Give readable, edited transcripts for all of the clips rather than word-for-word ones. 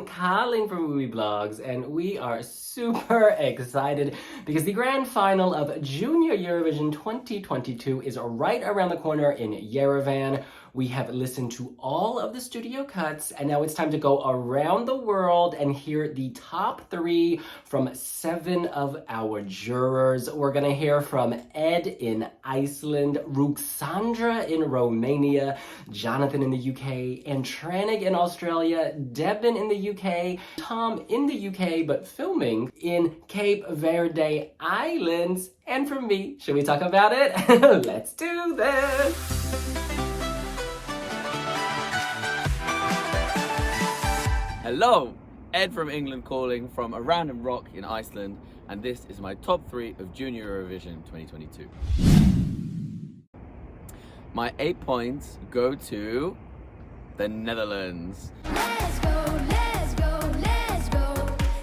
Carling from Wiwibloggs, and we are super excited because the grand final of Junior Eurovision 2022 is right around the corner in Yerevan. We have listened to all of the studio cuts, and now it's time to go around the world and hear the top 3 from 7 of our jurors. We're gonna hear from Ed in Iceland, Ruxandra in Romania, Jonathan in the UK, and Tranig in Australia, Devin in the UK, Tom in the UK, but filming in Cape Verde Islands. And from me, should we talk about it? Let's do this! Hello, Ed from England calling from a random rock in Iceland, and this is my top 3 of Junior Eurovision 2022. My 8 points go to the Netherlands. Let's go, let's go, let's go.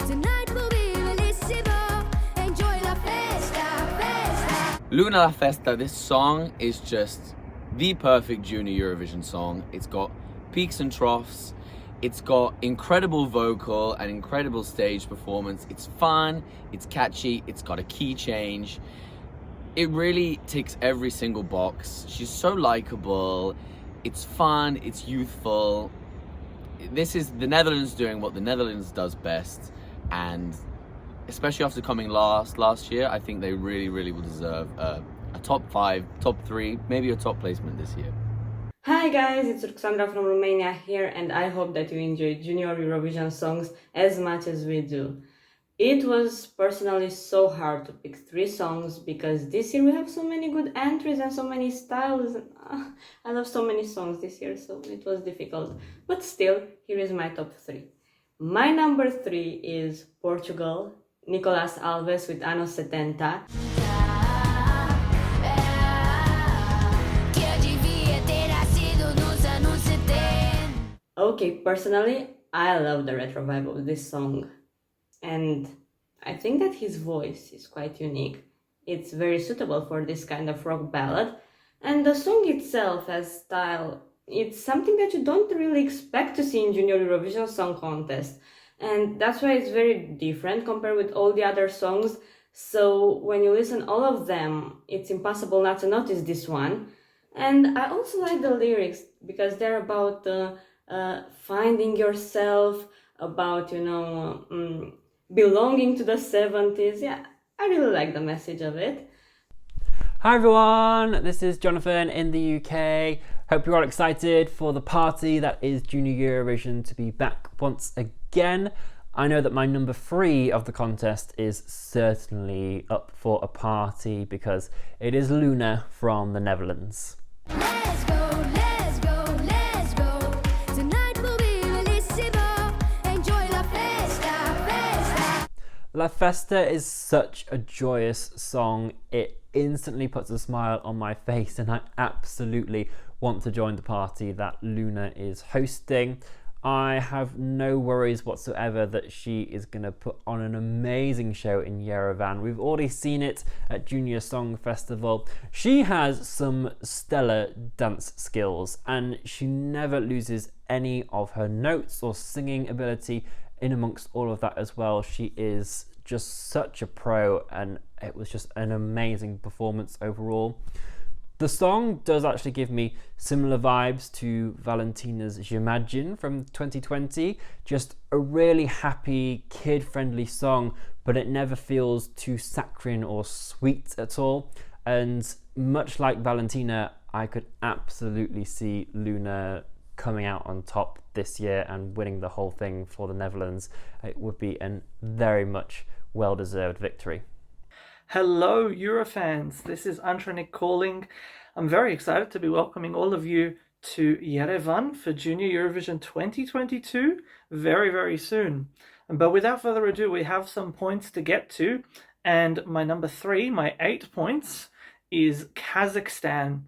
Tonight will be bellissimo. Enjoy la festa, festa. Luna La Festa, this song is just the perfect Junior Eurovision song. It's got peaks and troughs. It's got incredible vocal and incredible stage performance. It's fun, it's catchy, it's got a key change. It really ticks every single box. She's so likable, it's fun, it's youthful. This is the Netherlands doing what the Netherlands does best, and especially after coming last year, I think they really will deserve a top 5, top 3, maybe a top placement this year. Hi guys, it's Ruxandra from Romania here, and I hope that you enjoy Junior Eurovision songs as much as we do. It was personally so hard to pick 3 songs because this year we have so many good entries and so many styles. I love so many songs this year, so it was difficult. But still, here is my top 3. My number 3 is Portugal, Nicolas Alves with Ano 70. Okay, personally, I love the retro vibe of this song, and I think that his voice is quite unique. It's very suitable for this kind of rock ballad, and the song itself has style. It's something that you don't really expect to see in Junior Eurovision Song Contest, and that's why it's very different compared with all the other songs. So when you listen all of them, it's impossible not to notice this one. And I also like the lyrics because they're about finding yourself, about, belonging to the 70s. Yeah, I really like the message of it. Hi everyone, this is Jonathan in the UK. Hope you're all excited for the party that is Junior Eurovision to be back once again. I know that my number 3 of the contest is certainly up for a party because it is Luna from the Netherlands. Let's go, let's go, let's go. Tonight will be bellissimo. Enjoy la festa, festa. La Festa is such a joyous song. It instantly puts a smile on my face, and I absolutely want to join the party that Luna is hosting. I have no worries whatsoever that she is going to put on an amazing show in Yerevan. We've already seen it at Junior Song Festival. She has some stellar dance skills, and she never loses any of her notes or singing ability in amongst all of that as well. She is just such a pro, and it was just an amazing performance overall. The song does actually give me similar vibes to Valentina's J'imagine from 2020. Just a really happy, kid-friendly song, but it never feels too saccharine or sweet at all. And much like Valentina, I could absolutely see Luna coming out on top this year and winning the whole thing for the Netherlands. It would be a very much well-deserved victory. Hello Eurofans, this is Antranik calling. I'm very excited to be welcoming all of you to Yerevan for Junior Eurovision 2022 very soon. But without further ado, we have some points to get to, and my number 3, my 8 points, is Kazakhstan.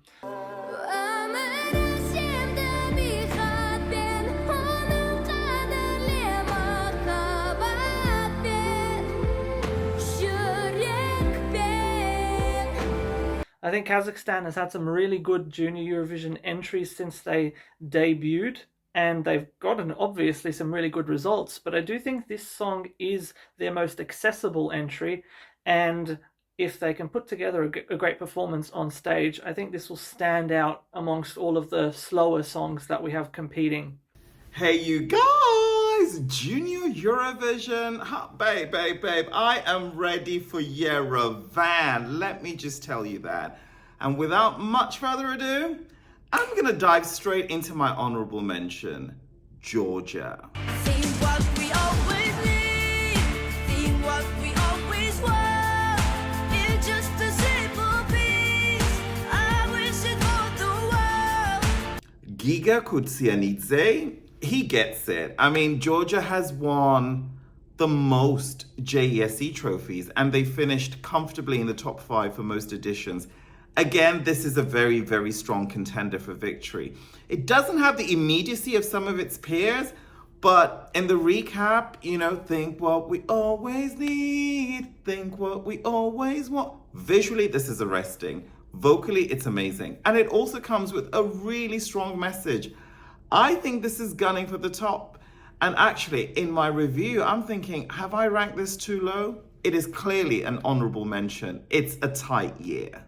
I think Kazakhstan has had some really good Junior Eurovision entries since they debuted and they've gotten obviously some really good results, but I do think this song is their most accessible entry, and if they can put together a great performance on stage, I think this will stand out amongst all of the slower songs that we have competing. Hey, you guys! Junior Eurovision. Babe, I am ready for Yerevan. Let me just tell you that. And without much further ado, I'm gonna dive straight into my honorable mention, Georgia. See what we always need, see what we always want. It's just a simple piece. I wish it for the world. Giga Kutsianidze, he gets it. I mean, Georgia has won the most JESE trophies, and they finished comfortably in the top 5 for most editions. Again, this is a very, very strong contender for victory. It doesn't have the immediacy of some of its peers, but in the recap, think what we always need, think what we always want. Visually, this is arresting. Vocally, it's amazing. And it also comes with a really strong message. I think this is gunning for the top. And actually, in my review, I'm thinking, have I ranked this too low? It is clearly an honorable mention. It's a tight year.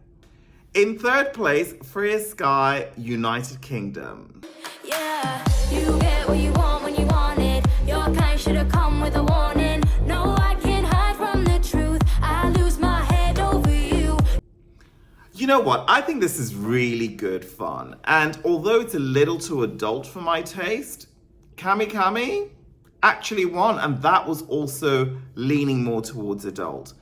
In third place, Freya Sky, United Kingdom. Yeah, you get what you want when you want it. Your kind should have come with a warning. No, I can't hide from the truth. I lose my head over you. You know what? I think this is really good fun. And although it's a little too adult for my taste, Kami Kami actually won. And that was also leaning more towards adult.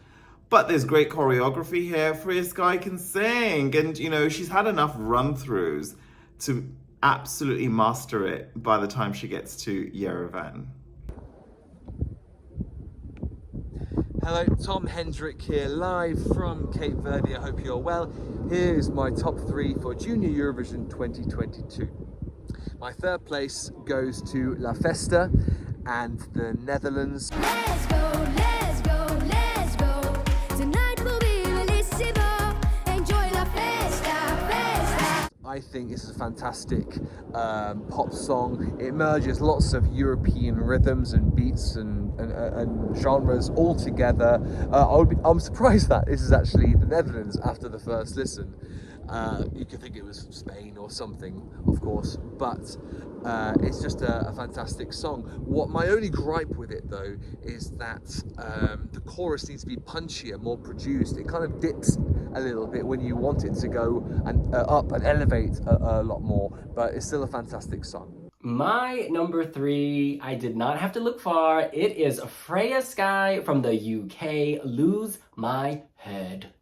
But there's great choreography here. Freya Sky can sing. And, she's had enough run-throughs to absolutely master it by the time she gets to Yerevan. Hello, Tom Hendrick here, live from Cape Verde. I hope you're well. Here's my top 3 for Junior Eurovision 2022. My third place goes to La Festa and the Netherlands. Let's go, let's go, let's go. Tonight will be bellissimo. Enjoy la festa, festa. I think this is a fantastic pop song. It merges lots of European rhythms and beats and genres all together. I'm surprised that this is actually the Netherlands after the first listen. You could think it was Spain or something, of course, but it's just a fantastic song. What my only gripe with it, though, is that the chorus needs to be punchier, more produced. It kind of dips a little bit when you want it to go and up and elevate a lot more, but it's still a fantastic song. My number 3, I did not have to look far. It is Freya Sky from the UK, Lose My Head.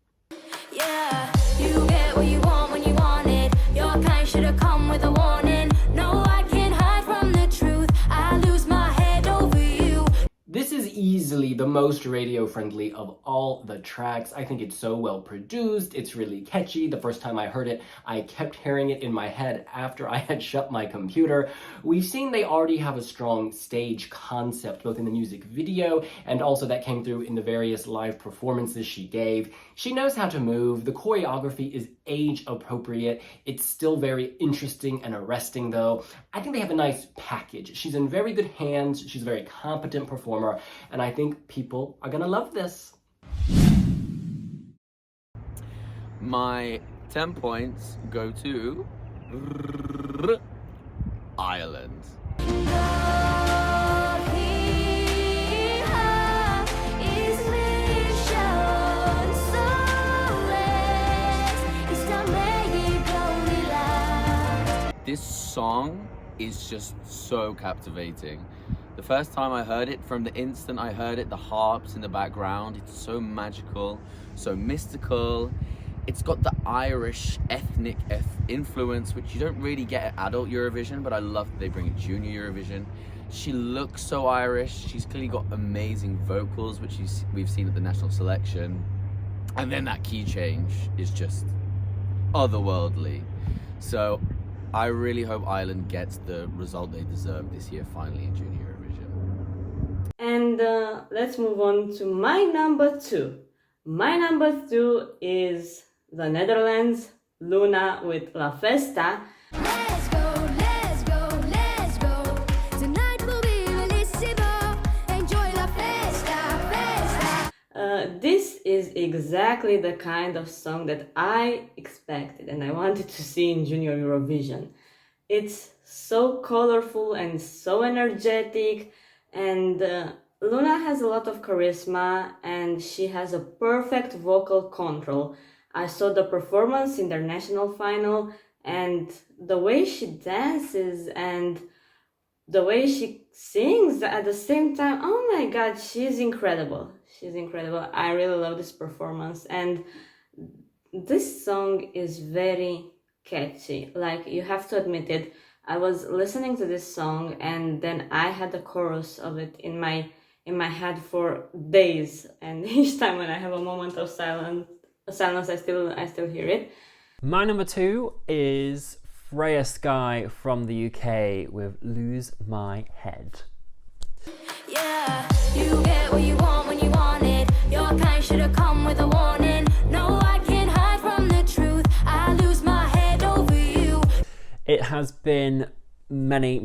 Yeah, you get what you want when you want it. Your kind should have come with a warning. No, I can't hide from the truth. I lose my head over you. This is easily the most radio-friendly of all the tracks. I think it's so well produced. It's really catchy. The first time I heard it, I kept hearing it in my head after I had shut my computer. We've seen they already have a strong stage concept, both in the music video and also that came through in the various live performances she gave. She knows how to move. The choreography is age-appropriate. It's still very interesting and arresting, though. I think they have a nice package. She's in very good hands. She's a very competent performer, and I think people are gonna love this. My 10 points go to Ireland. This song is just so captivating. The first time I heard it, from the instant I heard it, the harps in the background, it's so magical, so mystical. It's got the Irish ethnic influence, which you don't really get at adult Eurovision, but I love that they bring it Junior Eurovision. She looks so Irish. She's clearly got amazing vocals, which we've seen at the national selection. And then that key change is just otherworldly. So I really hope Ireland gets the result they deserve this year, finally, in Junior Eurovision. And let's move on to my number 2. My number 2 is the Netherlands, Luna with La Festa. Let's go, let's go, let's go. is exactly the kind of song that I expected and I wanted to see in Junior Eurovision. It's so colorful and so energetic, and Luna has a lot of charisma and she has a perfect vocal control. I saw the performance in their national final, and the way she dances and the way she sings at the same time, oh my god, she's incredible. She's incredible. I really love this performance, and this song is very catchy. Like, you have to admit it. I was listening to this song and then I had the chorus of it in my head for days, and each time when I have a moment of silence I still hear it. My number 2 is Freya Sky from the UK with Lose My Head. Yeah, you get what you want when you want it. Your kind should have come with a warning. No, I can't hide from the truth. I lose my head over you. It has been many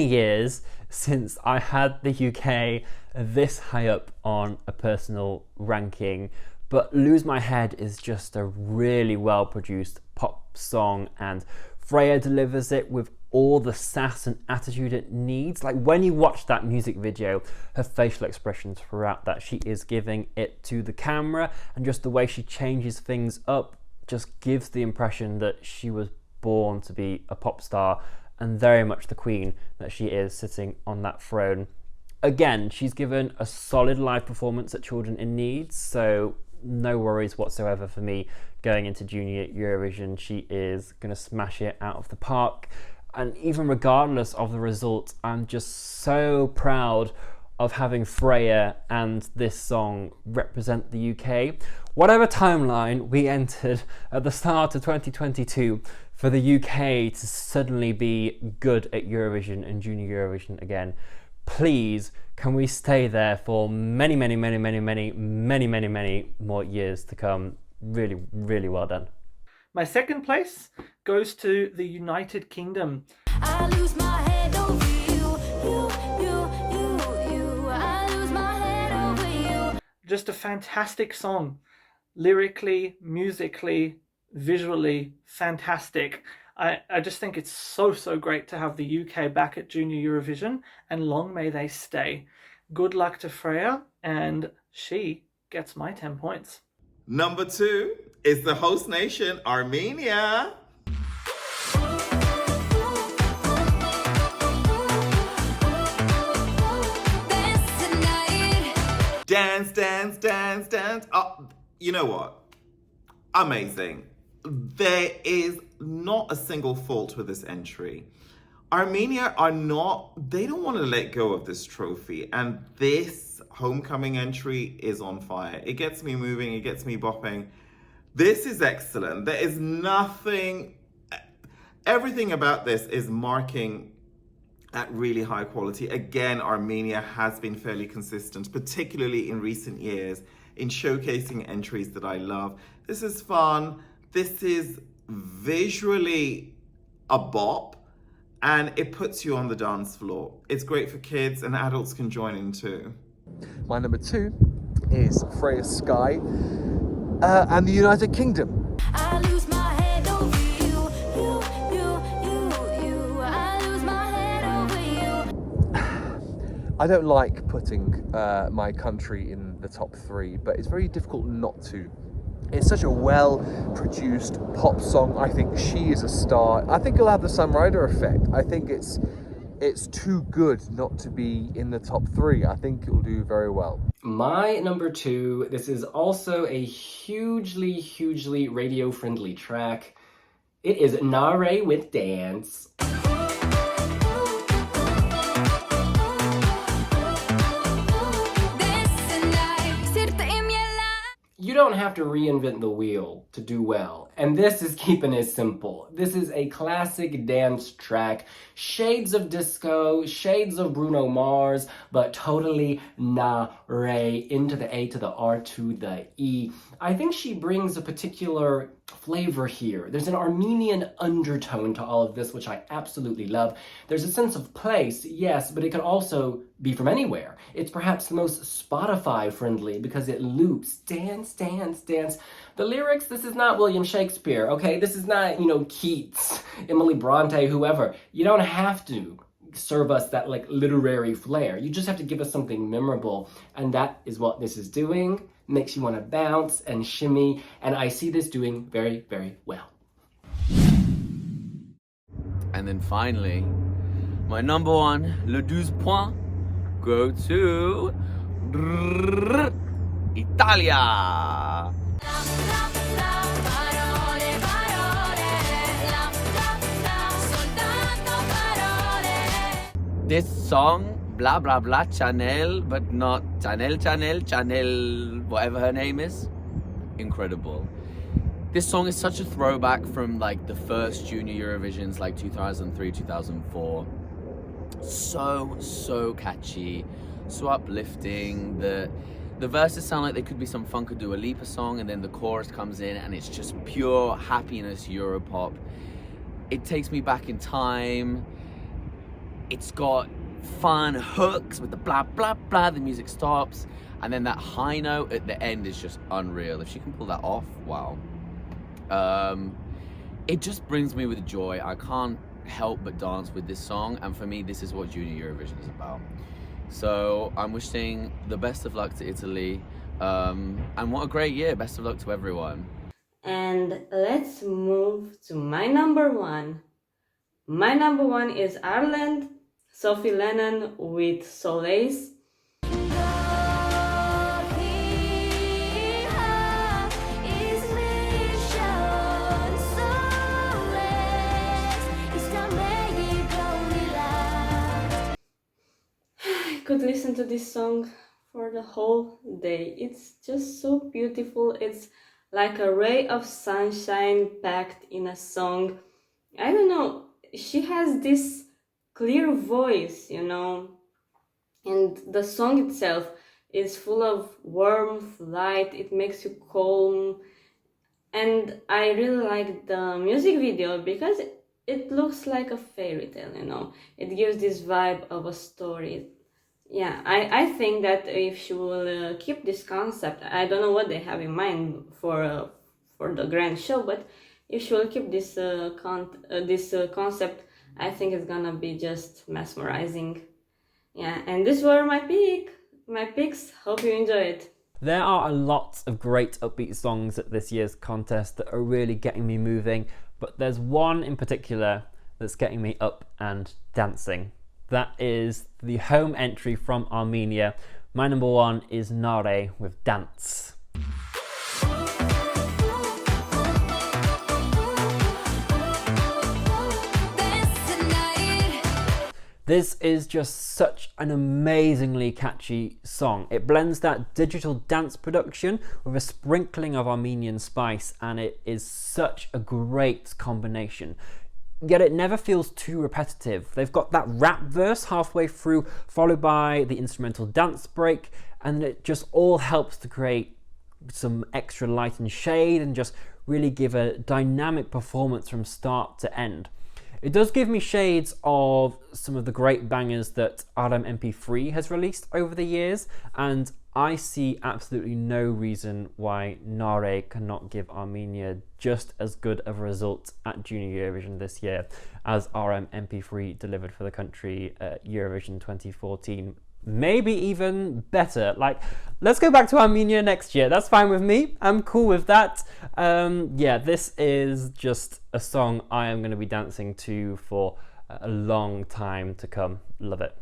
years since I had the UK this high up on a personal ranking, but Lose My Head is just a really well produced pop song, and Freya delivers it with all the sass and attitude it needs. Like, when you watch that music video, her facial expressions throughout that, she is giving it to the camera, and just the way she changes things up just gives the impression that she was born to be a pop star, and very much the queen that she is, sitting on that throne. Again, she's given a solid live performance at Children in Need, so no worries whatsoever for me going into Junior Eurovision. She is going to smash it out of the park. And even regardless of the result, I'm just so proud of having Freya and this song represent the UK. Whatever timeline we entered at the start of 2022, for the UK to suddenly be good at Eurovision and Junior Eurovision again, please, can we stay there for many more years to come? Really, really well done. My second place goes to the United Kingdom. I lose my head over you. I lose my head over you. Just a fantastic song. Lyrically, musically, visually, fantastic. I just think it's so great to have the UK back at Junior Eurovision, and long may they stay. Good luck to Freya, and she gets my 10 points. Number 2 is the host nation, Armenia. Dance, dance, dance, dance. Oh, you know what? Amazing. There is not a single fault with this entry. Armenia they don't want to let go of this trophy, and this homecoming entry is on fire. It gets me moving, it gets me bopping. This is excellent. There is everything about this is marking at really high quality. Again, Armenia has been fairly consistent, particularly in recent years, in showcasing entries that I love. This is fun. This is visually a bop, and it puts you on the dance floor. It's great for kids, and adults can join in too. My number 2 is Freya Sky and the United Kingdom. I lose my head over you. I lose my head over you. I don't like putting my country in the top 3, but it's very difficult not to. It's such a well-produced pop song. I think she is a star. I think it'll have the Sam Ryder effect. I think it's too good not to be in the top 3. I think it'll do very well. My number 2, this is also a hugely radio-friendly track. It is Nare with Dance. You don't have to reinvent the wheel to do well, and this is keeping it simple. This is a classic dance track, shades of disco, shades of Bruno Mars, but totally Nare, into the A to the R to the E. I think she brings a particular flavor here. There's an Armenian undertone to all of this, which I absolutely love. There's a sense of place, yes, but it can also be from anywhere. It's perhaps the most Spotify friendly because it loops, dance, dance, dance. The lyrics, this is not William Shakespeare, okay? This is not, Keats, Emily Bronte, whoever. You don't have to serve us that like literary flair. You just have to give us something memorable, and that is what this is doing. Makes you want to bounce and shimmy, and I see this doing very, very well. And then finally, my number one, le 12 points, go to Italia. This song, blah blah blah Chanel, but not Chanel, whatever her name is, incredible. This song is such a throwback from like the first Junior Eurovisions, like 2003, 2004. So catchy, so uplifting. The verses sound like they could be some Funka Dua Lipa song, and then the chorus comes in and it's just pure happiness Europop. It takes me back in time. It's got fun hooks with the blah blah blah, the music stops, and then that high note at the end is just unreal. If she can pull that off, wow. It just brings me with joy. I can't help but dance with this song, and for me this is what Junior Eurovision is about. So I'm wishing the best of luck to Italy, and what a great year. Best of luck to everyone. And let's move to my number one. My number one is Ireland, Sophie Lennon with Solace. I could listen to this song for the whole day. It's just so beautiful. It's like a ray of sunshine packed in a song. I don't know, she has this clear voice, and the song itself is full of warmth, light. It makes you calm, and I really like the music video because it looks like a fairy tale. It gives this vibe of a story. Yeah, I think that if she will keep this concept, I don't know what they have in mind for the grand show, but if she will keep this concept, I think it's gonna be just mesmerizing. Yeah, and these were my picks. Hope you enjoy it. There are a lot of great upbeat songs at this year's contest that are really getting me moving, but there's one in particular that's getting me up and dancing. That is the home entry from Armenia. My number one is Nare with Dance. This is just such an amazingly catchy song. It blends that digital dance production with a sprinkling of Armenian spice, and it is such a great combination. Yet it never feels too repetitive. They've got that rap verse halfway through, followed by the instrumental dance break, and it just all helps to create some extra light and shade and just really give a dynamic performance from start to end. It does give me shades of some of the great bangers that RM MP3 has released over the years, and I see absolutely no reason why Nare cannot give Armenia just as good of a result at Junior Eurovision this year as RM MP3 delivered for the country at Eurovision 2014. Maybe even better. Let's go back to Armenia next year. That's fine with me. I'm cool with that. Yeah, this is just a song I am going to be dancing to for a long time to come. Love it.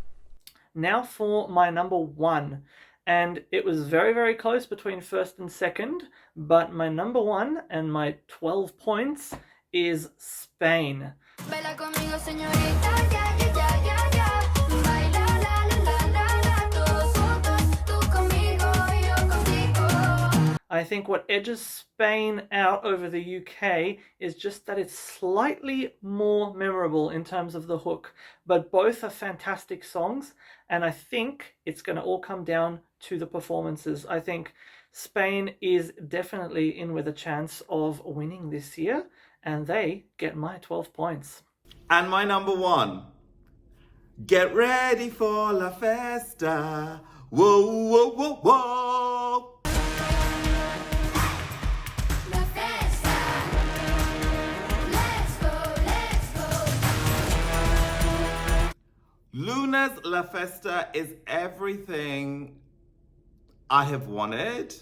Now for my number one. And it was very, very close between first and second, but my number one and my 12 points is Spain. Baila conmigo, señorita, ya, ya, ya, ya, ya. Baila, la, la, la, la, la. Todos juntos, tú conmigo, yo contigo. I think what edges Spain out over the UK is just that it's slightly more memorable in terms of the hook, but both are fantastic songs, and I think it's going to all come down to the performances. I think Spain is definitely in with a chance of winning this year, and they get my 12 points. And my number one. Get ready for La Festa. Whoa, whoa, whoa, whoa. La Festa. Let's go, let's go. Luna's La Festa is everything I have wanted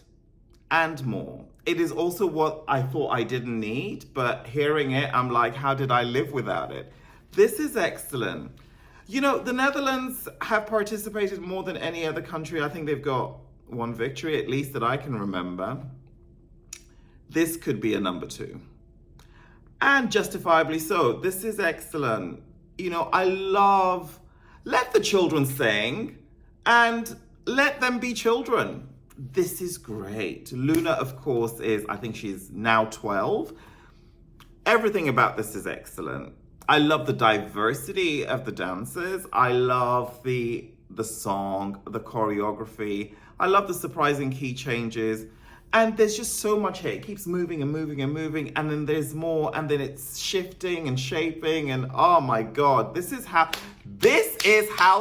and more. It is also what I thought I didn't need, but hearing it, I'm like, how did I live without it? This is excellent. You know, the Netherlands have participated more than any other country. I think they've got one victory, at least that I can remember. This could be a number two. And justifiably so. This is excellent. You know, I love, let the children sing and let them be children. This is great. Luna, of course, is, I think she's now 12. Everything about this is excellent. I love the diversity of the dances. I love the song, the choreography. I love the surprising key changes. And there's just so much here. It keeps moving and moving and moving. And then there's more. And then it's shifting and shaping. And oh my God, this is how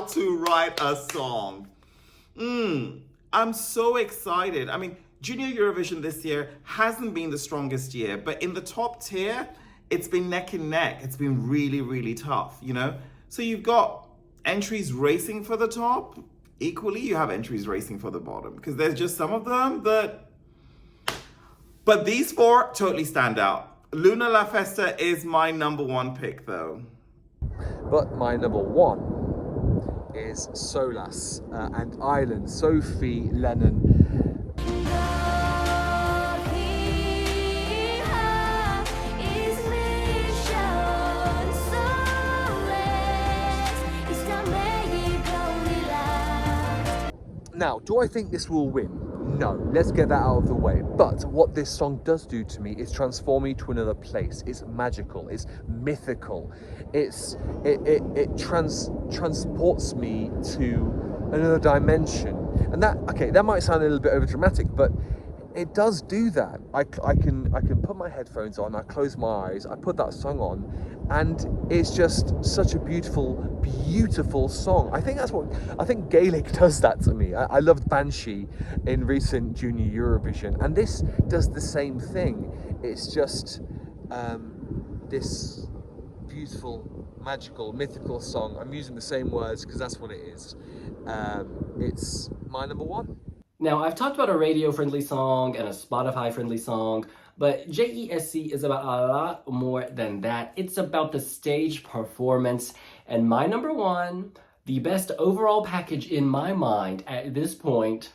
to write a song. I'm so excited. I mean, Junior Eurovision this year hasn't been the strongest year, but in the top tier, it's been neck and neck. It's been really, really tough, you know? So you've got entries racing for the top. Equally, you have entries racing for the bottom, because there's just some of them that... But these four totally stand out. Luna La Festa is my number one pick, though. But my number one is Solas and Island, Sophie Lennon. Now, do I think this will win? No, let's get that out of the way. But what this song does do to me is transform me to another place. It's magical, it's mythical, it transports me to another dimension. And that might sound a little bit overdramatic, but it does do that. I can put my headphones on, I close my eyes, I put that song on, and it's just such a beautiful, beautiful song. I think Gaelic does that to me. I loved Banshee in recent Junior Eurovision, and this does the same thing. It's just this beautiful, magical, mythical song. I'm using the same words because that's what it is. It's my number one. Now, I've talked about a radio-friendly song and a Spotify-friendly song, but Jesc is about a lot more than that. It's about the stage performance, and my number one, the best overall package in my mind at this point,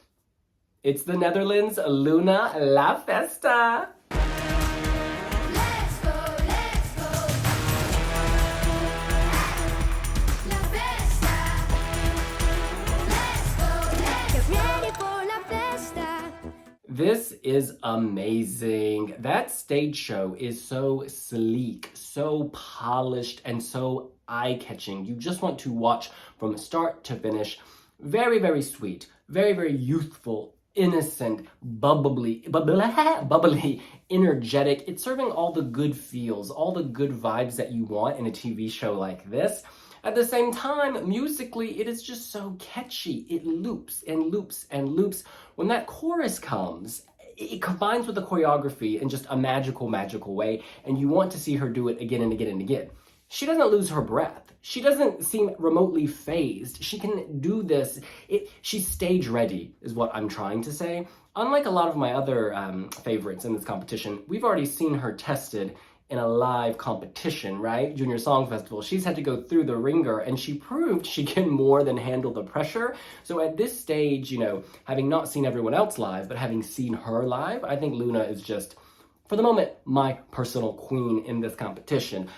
it's the Netherlands' Luna La Festa. Let's go, let's go. La Festa. Let's go, let's go. Get ready for La Festa. This is amazing. That stage show is so sleek, so polished, and so eye-catching. You just want to watch from start to finish. Very, very sweet, very, very youthful, innocent, bubbly, energetic. It's serving all the good feels, all the good vibes that you want in a TV show like this. At the same time, musically, it is just so catchy. It loops and loops and loops. When that chorus comes, it combines with the choreography in just a magical, magical way, and you want to see her do it again and again and again. She doesn't lose her breath. She doesn't seem remotely phased. She can do this. She's stage ready, is what I'm trying to say. Unlike a lot of my other favorites in this competition, we've already seen her tested in a live competition, right? Junior Song Festival. She's had to go through the ringer, and she proved she can more than handle the pressure. So at this stage, you know, having not seen everyone else live, but having seen her live, I think Luna is just, for the moment, my personal queen in this competition.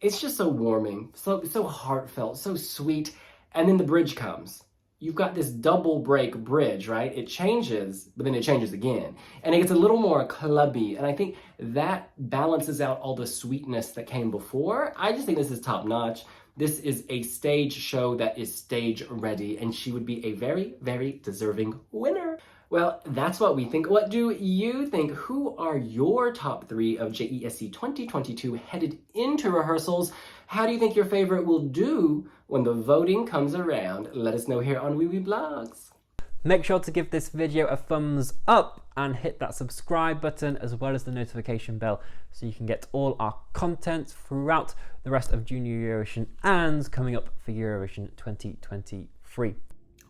It's just so warming, so heartfelt, so sweet. And then the bridge comes. You've got this double break bridge, right? It changes, but then it changes again. And it gets a little more clubby. And I think that balances out all the sweetness that came before. I just think this is top notch. This is a stage show that is stage ready, and she would be a very, very deserving winner. Well, that's what we think. What do you think? Who are your top 3 of JESC 2022 headed into rehearsals? How do you think your favorite will do when the voting comes around? Let us know here on Wiwibloggs. Make sure to give this video a thumbs up and hit that subscribe button as well as the notification bell so you can get all our content throughout the rest of Junior Eurovision and coming up for Eurovision 2023.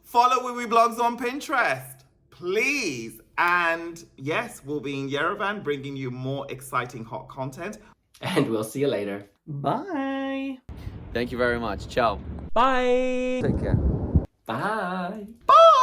Follow Wiwibloggs on Pinterest, please. And yes, we'll be in Yerevan bringing you more exciting hot content. And we'll see you later. Bye. Thank you very much. Ciao. Bye! Take care. Bye. Bye!